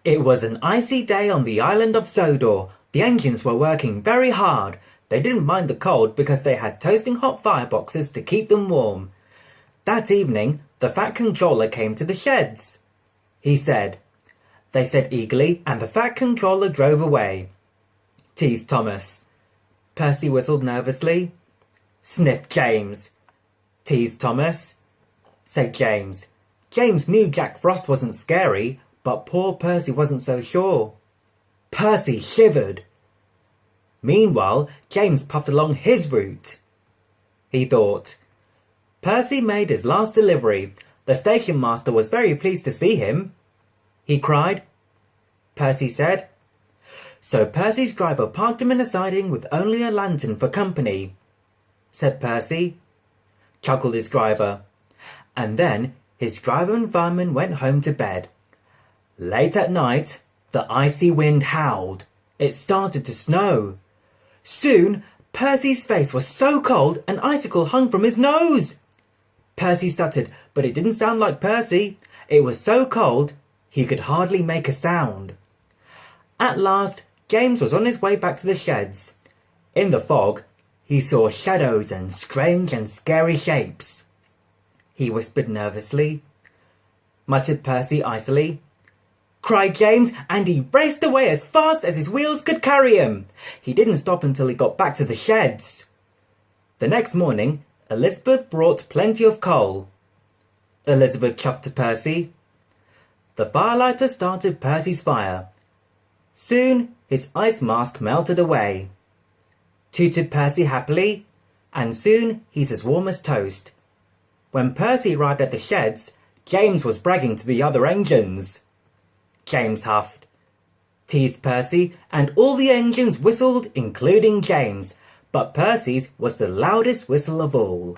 It was an icy day on the island of Sodor. The engines were working very hard. They didn't mind the cold because they had toasting hot fireboxes to keep them warm. That evening, the Fat Controller came to the sheds. He said. They said eagerly, and the Fat Controller drove away. Teased Thomas. Percy whistled nervously. Sniffed James. Teased Thomas. Said James. James knew Jack Frost wasn't scary, but poor Percy wasn't so sure. Percy shivered. Meanwhile, James puffed along his route. He thought. Percy made his last delivery. The station master was very pleased to see him. He cried. Percy said. So Percy's driver parked him in a siding with only a lantern for company, said Percy. Chuckled his driver. And then his driver and fireman went home to bed. Late at night, the icy wind howled. It started to snow. Soon, Percy's face was so cold an icicle hung from his nose. Percy stuttered, but it didn't sound like Percy. It was so cold, he could hardly make a sound. At last, James was on his way back to the sheds. In the fog, he saw shadows and strange and scary shapes. He whispered nervously. Muttered Percy icily. Cried James, and he raced away as fast as his wheels could carry him. He didn't stop until he got back to the sheds. The next morning, Elizabeth brought plenty of coal. Elizabeth chuffed to Percy. The firelighter started Percy's fire. Soon, his ice mask melted away. Tooted Percy happily, and soon he's as warm as toast. When Percy arrived at the sheds, James was bragging to the other engines. James huffed. Teased Percy, and all the engines whistled, including James, but Percy's was the loudest whistle of all.